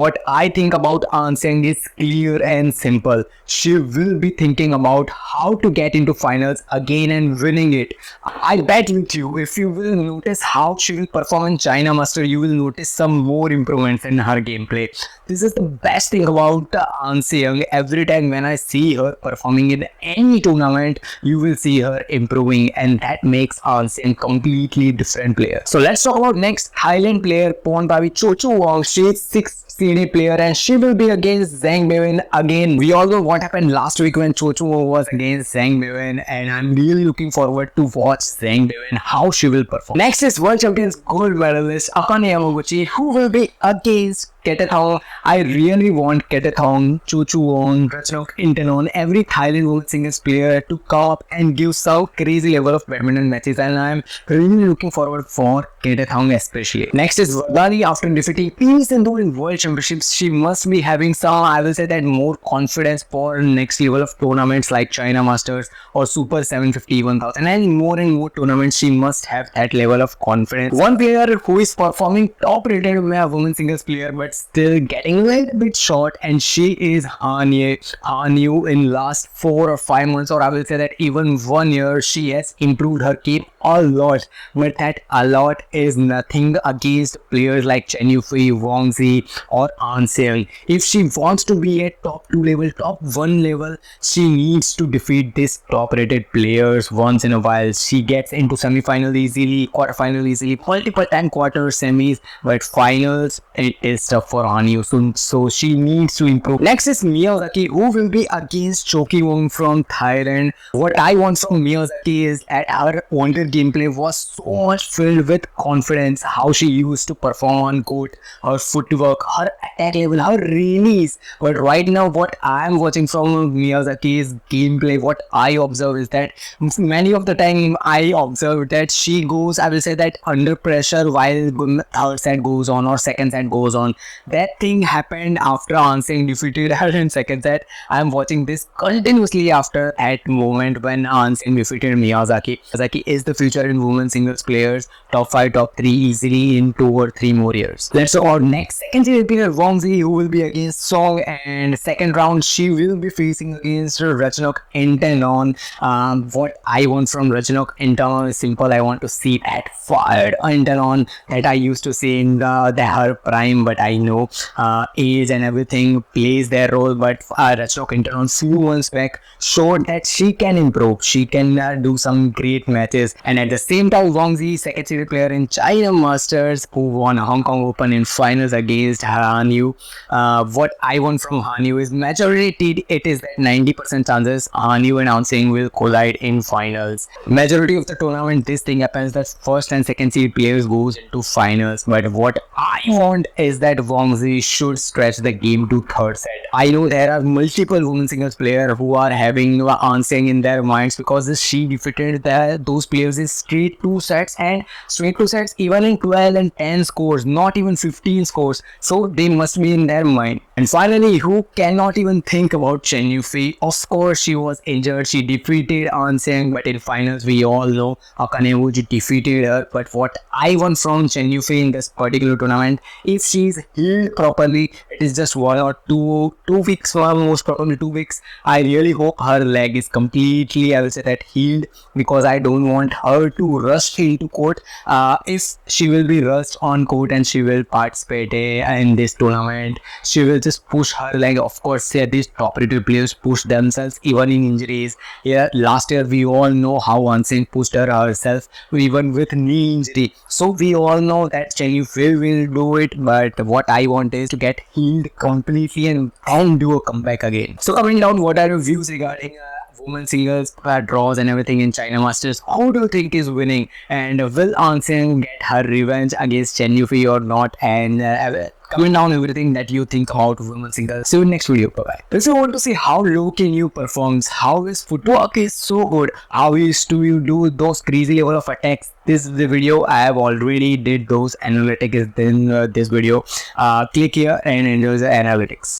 What I think about Anseng is clear and simple. She will be thinking about how to get into finals again and winning it. I bet with you, if you will notice how she will perform in China Master, you will notice some more improvements in her gameplay. This is the best thing about Anseng. Every time when I see her performing in any tournament, you will see her improving, and that makes Anseng completely different player. So let's talk about next Thailand player, Pornpavi Chochuwong. She is 6th CD player and she will be against Zhang Beiwen again. We all know what happened last week when Chochuwong was against Zhang Beiwen, and I'm really looking forward to watch Zhang Beiwen how she will perform. Next is World Champions gold medalist Akane Yamaguchi, who will be against Ketethong. I really want Ketethong, Chochuwong, Ratchanok, Intanon, every Thailand women's singles player to come up and give some crazy level of badminton matches, and I'm really looking forward for Ketethong especially. Next is Vardani. After defeating PV Sindhu in World Championships, she must be having some, I will say that, more confidence for next level of tournaments like China Masters or Super 750 1000, and more tournaments. She must have that level of confidence. One player who is performing top rated women's singles player but still getting a little bit short, and she is Hanyu. In last 4 or 5 months, or I will say that even 1 year, she has improved her game a lot, but that a lot is nothing against players like Chen Yufei, Wang Zi or Anseng. If she wants to be at top 2 level, top 1 level, she needs to defeat these top rated players once in a while. She gets into semi-final easily, quarter-final easily, multiple time quarter semis, but finals it is tough for Hanyu. So she needs to improve. Next is Miyazaki, who will be against Chokiwong from Thailand. What I want from Miyazaki is that her older gameplay was so much filled with confidence. How she used to perform on court, her footwork, her attack level, her release. But right now, what I am watching from Miyazaki's gameplay, what I observe is that many of the time I observe that she goes, I will say that, under pressure while third set goes on or second set goes on. That thing happened after Anseng defeated her in second set. I am watching this continuously after that moment when Anseng defeated Miyazaki. Miyazaki is the future in women's singles players, top 5, top 3 easily in 2 or 3 more years. Let's go our next second series player, Wang Zi, who will be against Song, and second round she will be facing against Ratchanok Intanon. What I want from Ratchanok Intanon is simple. I want to see that fired Intanon that I used to see in her prime, but I know age and everything plays their role, but Ratchanok Intanon few months back showed that she can improve. She can do some great matches. And at the same time, Wang Zi, second series player in China Masters, who won Hong Kong Open in finals against Hanyu. What I want from Hanyu is majority, it is that 90% chances Hanyu and Anseng will collide in finals. Majority of the tournament, this thing happens that first and second seed players goes into finals. But what I want is that Wang Zi should stretch the game to third set. I know there are multiple women's singles players who are having Anseng in their minds because she defeated those players in straight 2 sets, and straight 2 sets even in 12 and 10 scores, not even 15 scores. So they must be in their mind. And finally, who cannot even think about Chen Yufei? Of course, she was injured. She defeated Anseng, but in finals, we all know Akane Yamaguchi defeated her. But what I want from Chen Yufei in this particular tournament, if she is healed properly, it is just 1 or 2 weeks, most probably 2 weeks. I really hope her leg is completely, I will say that, healed, because I don't want her to rush into court. If she will be rushed on court and she will participate in this tournament, she will just push her leg. Of course, these top rated players push themselves even in injuries. Last year we all know how Anseng pushed her herself even with knee injury. So we all know that Chen Yufei will do it, but what I want is to get healed completely and do a comeback again. So comment down what are your views regarding women singles draws and everything in China Masters. Who do you think is winning, and will Anseng get her revenge against Chen Yufei or not? And comment down everything that you think about women singles. See you in next video. Bye bye. If you want to see how Low Yu performs, how his footwork is so good, how he used to do those crazy level of attacks, this is the video. I have already did those analytics in this video. Click here and enjoy the analytics.